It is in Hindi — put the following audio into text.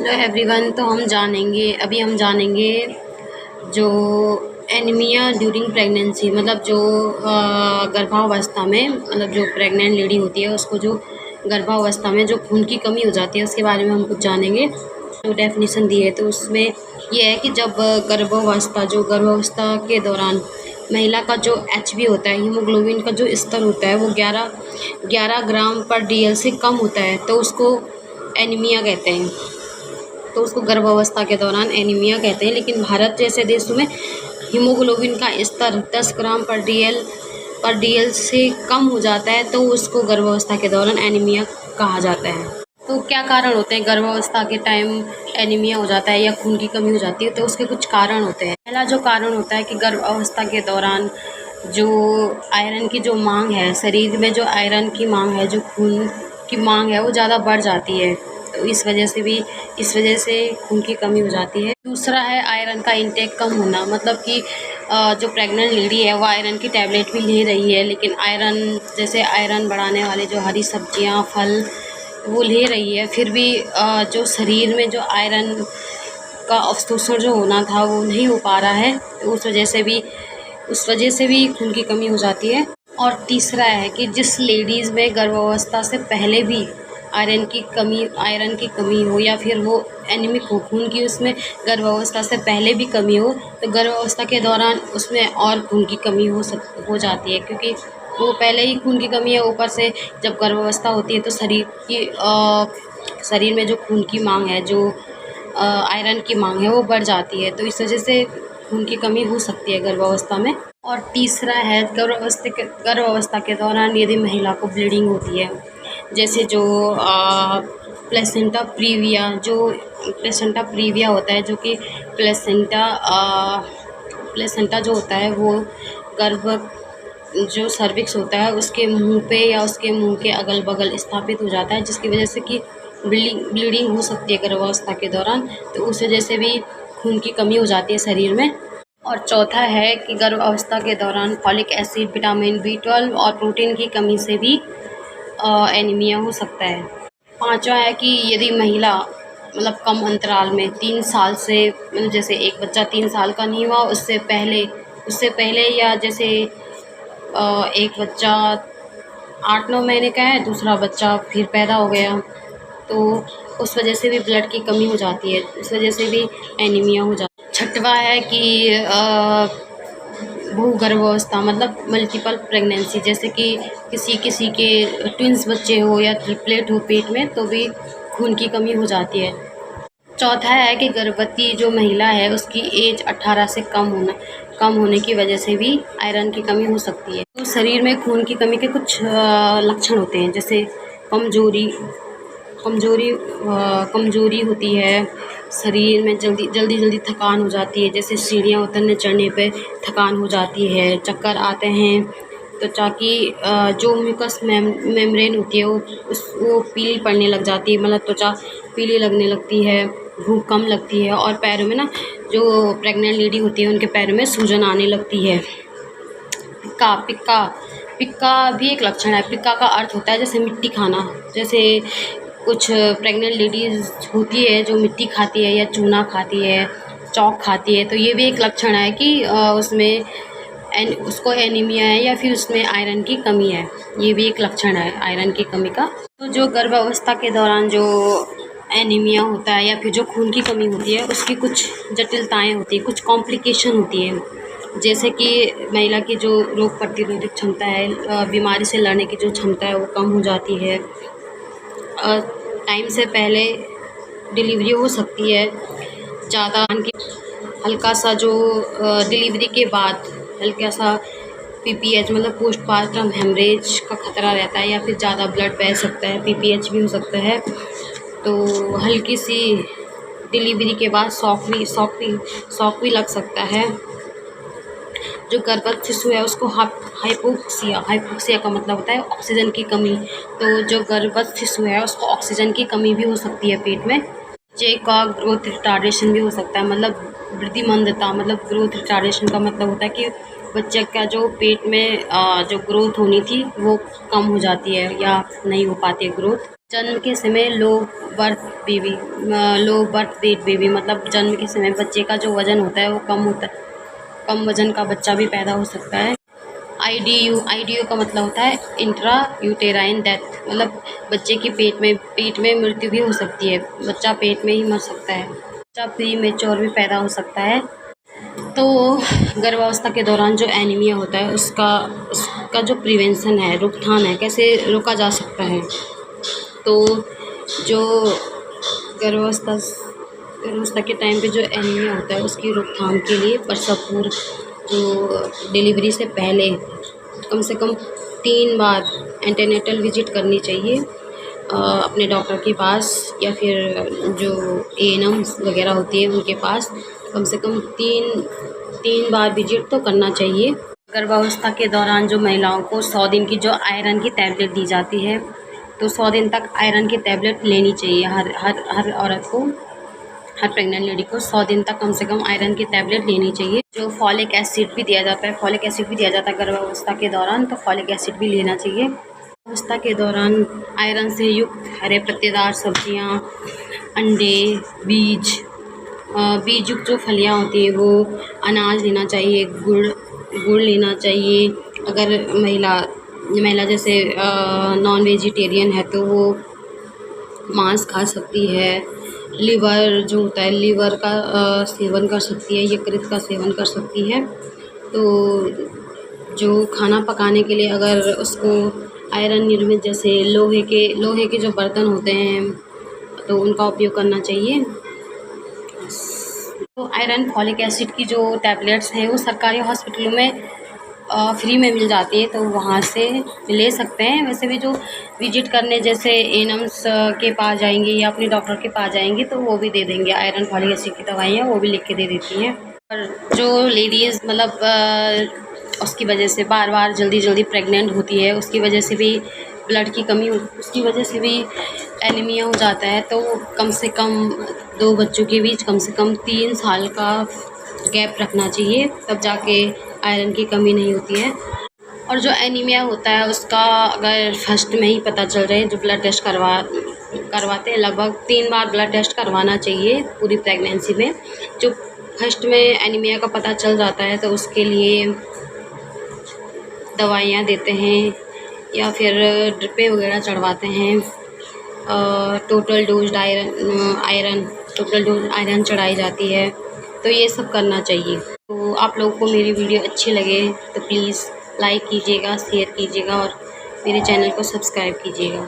Hello everyone. तो हम जानेंगे जो एनीमिया ड्यूरिंग प्रेगनेंसी, मतलब जो गर्भावस्था में, मतलब जो प्रेग्नेंट लेडी होती है उसको जो गर्भावस्था में जो खून की कमी हो जाती है उसके बारे में हम कुछ जानेंगे। जो डेफिनेशन दी है तो उसमें ये है कि जब गर्भावस्था के दौरान महिला का जो एचबी होता है, हीमोग्लोबिन का जो स्तर होता है वो 11 ग्राम पर डीएल से कम होता है तो उसको एनीमिया कहते हैं। तो उसको गर्भावस्था के दौरान एनीमिया कहते हैं। लेकिन भारत जैसे देशों में हीमोग्लोबिन का स्तर 10 ग्राम पर डीएल से कम हो जाता है तो उसको गर्भावस्था के दौरान एनीमिया कहा जाता है। तो क्या कारण होते हैं गर्भावस्था के टाइम एनीमिया हो जाता है या खून की कमी हो जाती है? तो उसके कुछ कारण होते हैं। पहला जो कारण होता है कि गर्भावस्था के दौरान जो आयरन की जो मांग है, शरीर में जो आयरन की मांग है, जो खून की मांग है वो ज़्यादा बढ़ जाती है, तो इस वजह से खून की कमी हो जाती है। दूसरा है आयरन का इंटेक कम होना, मतलब कि जो प्रेग्नेंट लेडी है वो आयरन की टैबलेट भी ले रही है, लेकिन आयरन बढ़ाने वाले जो हरी सब्जियां, फल वो ले रही है, फिर भी जो शरीर में जो आयरन का अवशोषण जो होना था वो नहीं हो पा रहा है, तो उस वजह से भी खून की कमी हो जाती है। और तीसरा है कि जिस लेडीज़ में गर्भावस्था से पहले भी आयरन की कमी हो या फिर वो एनीमिक हो, खून की उसमें गर्भावस्था से पहले भी कमी हो, तो गर्भावस्था के दौरान उसमें और खून की कमी हो जाती है, क्योंकि वो पहले ही खून की कमी है, ऊपर से जब गर्भावस्था होती है तो शरीर में जो खून की मांग है, जो आयरन की मांग है वो बढ़ जाती है, तो इस वजह से खून की कमी हो सकती है गर्भावस्था में। और तीसरा है गर्भावस्था के दौरान यदि महिला को ब्लीडिंग होती है, जैसे जो प्लेसेंटा प्रीविया होता है, जो कि प्लेसेंटा जो होता है वो जो सर्विक्स होता है उसके मुंह पे या उसके मुंह के अगल बगल स्थापित हो जाता है, जिसकी वजह से कि ब्लीडिंग हो सकती है गर्भावस्था के दौरान, तो उस वजह से भी खून की कमी हो जाती है शरीर में। और चौथा है कि गर्भावस्था के दौरान फॉलिक एसिड, विटामिन B12 और प्रोटीन की कमी से भी एनीमिया हो सकता है। पांचवा है कि यदि महिला मतलब कम अंतराल में 3 साल से, मतलब जैसे एक बच्चा 3 साल का नहीं हुआ उससे पहले या जैसे एक बच्चा 8-9 महीने का है, दूसरा बच्चा फिर पैदा हो गया, तो उस वजह से भी ब्लड की कमी हो जाती है, इस वजह से भी एनीमिया हो जाती है। छठवा है कि भूगर्भावस्था, मतलब मल्टीपल प्रेगनेंसी, जैसे कि किसी के ट्विंस बच्चे हो या ट्रिपलेट हो पेट में, तो भी खून की कमी हो जाती है। चौथा है कि गर्भवती जो महिला है उसकी एज 18 से कम होने की वजह से भी आयरन की कमी हो सकती है। तो शरीर में खून की कमी के कुछ लक्षण होते हैं, जैसे कमजोरी होती है, शरीर में जल्दी थकान हो जाती है, जैसे सीढ़ियाँ उतरने चढ़ने पे थकान हो जाती है, चक्कर आते हैं, त्वचा की जो म्यूकस मेम्ब्रेन होती है वो पीली पड़ने लग जाती है, मतलब त्वचा पीली लगने लगती है, भूख कम लगती है, और पैरों में ना, जो प्रेग्नेंट लेडी होती है उनके पैरों में सूजन आने लगती है। पिक्का भी एक लक्षण है। पिक्का का अर्थ होता है जैसे मिट्टी खाना, जैसे कुछ प्रेग्नेंट लेडीज़ होती है जो मिट्टी खाती है या चूना खाती है, चौक खाती है, तो ये भी एक लक्षण है कि उसको एनीमिया है या फिर उसमें आयरन की कमी है, ये भी एक लक्षण है आयरन की कमी का। तो जो गर्भावस्था के दौरान जो एनीमिया होता है या फिर जो खून की कमी होती है उसकी कुछ जटिलताएं होती हैं, कुछ कॉम्प्लिकेशन होती है, जैसे कि महिला की जो रोग प्रतिरोधक क्षमता है, बीमारी से लड़ने की जो क्षमता है वो कम हो जाती है, टाइम से पहले डिलीवरी हो सकती है, ज़्यादा हल्का सा जो डिलीवरी के बाद हल्का सा PPH, मतलब पोस्टपार्टम हेमरेज का खतरा रहता है, या फिर ज़्यादा ब्लड बह सकता है, PPH भी हो सकता है। तो हल्की सी डिलीवरी के बाद शॉक भी लग सकता है। जो गर्भस्थ शिशु है उसको हाइपोक्सिया का मतलब होता है ऑक्सीजन की कमी, तो जो गर्भस्थ शिशु है उसको ऑक्सीजन की कमी भी हो सकती है पेट में। बच्चे का ग्रोथ रिटार्डेशन भी हो सकता है, मतलब वृद्धि मंदता, मतलब ग्रोथ रिटार्डेशन का मतलब होता है कि बच्चे का जो पेट में जो ग्रोथ होनी थी वो कम हो जाती है या नहीं हो पाती है ग्रोथ। जन्म के समय लो बर्थ वेट बेबी, मतलब जन्म के समय बच्चे का जो वज़न होता है वो कम होता है, कम वज़न का बच्चा भी पैदा हो सकता है। आईडीयू का मतलब होता है इंट्रा यूटेराइन डेथ, मतलब बच्चे की पेट में मृत्यु भी हो सकती है, बच्चा पेट में ही मर सकता है, बच्चा प्रीमेच्योर भी पैदा हो सकता है। तो गर्भावस्था के दौरान जो एनीमिया होता है उसका जो प्रिवेंशन है, रोकथाम है, कैसे रोका जा सकता है। तो जो गर्भावस्था के टाइम पे जो एनीमिया होता है उसकी रोकथाम के लिए प्रसव पूर्व जो डिलीवरी से पहले कम से कम 3 बार एंटीनेटल विजिट करनी चाहिए अपने डॉक्टर के पास, या फिर जो एएनएम्स वगैरह होती है उनके पास कम से कम तीन बार विजिट तो करना चाहिए। गर्भावस्था के दौरान जो महिलाओं को 100 दिन की जो आयरन की टैबलेट दी जाती है, तो 100 दिन तक आयरन की टैबलेट लेनी चाहिए हर औरत को, हर प्रेग्नेंट लेडी को 100 दिन तक कम से कम आयरन की टैबलेट लेनी चाहिए। जो फॉलिक एसिड भी दिया जाता है गर्भावस्था के दौरान, तो फॉलिक एसिड भी लेना चाहिए। गर्भावस्था के दौरान आयरन से युक्त हरे पत्तेदार सब्जियां, अंडे, बीज युक्त जो फलियां होती है वो, अनाज लेना चाहिए, गुड़ लेना चाहिए। अगर महिला जैसे नॉन वेजिटेरियन है तो वो मांस खा सकती है। लिवर जो होता है, लिवर का सेवन कर सकती है, यकृत का सेवन कर सकती है। तो जो खाना पकाने के लिए अगर उसको आयरन निर्मित जैसे लोहे के जो बर्तन होते हैं तो उनका उपयोग करना चाहिए। तो आयरन फॉलिक एसिड की जो टैबलेट्स हैं वो सरकारी हॉस्पिटलों में फ्री में मिल जाती है, तो वहाँ से ले सकते हैं। वैसे भी जो विजिट करने जैसे एएनएम्स के पास जाएंगे या अपने डॉक्टर के पास जाएंगे तो वो भी दे देंगे, आयरन फॉलिक एसिड की दवाइयाँ वो भी लिख के दे देती हैं। और जो लेडीज़ मतलब उसकी वजह से बार जल्दी प्रेग्नेंट होती है, उसकी वजह से भी ब्लड की कमी उसकी वजह से भी एनीमिया हो जाता है, तो कम से कम 2 बच्चों के बीच कम से कम 3 साल का गैप रखना चाहिए, तब जाके आयरन की कमी नहीं होती है। और जो एनीमिया होता है उसका अगर फर्स्ट में ही पता चल जाए, जो ब्लड टेस्ट करवाते हैं, लगभग 3 बार ब्लड टेस्ट करवाना चाहिए पूरी प्रेगनेंसी में। जो फर्स्ट में एनीमिया का पता चल जाता है तो उसके लिए दवाइयाँ देते हैं या फिर ड्रिपें वगैरह चढ़वाते हैं। टोटल डोज आयरन चढ़ाई जाती है, तो ये सब करना चाहिए। तो आप लोगों को मेरी वीडियो अच्छी लगे तो प्लीज़ लाइक कीजिएगा, शेयर कीजिएगा और मेरे चैनल को सब्सक्राइब कीजिएगा।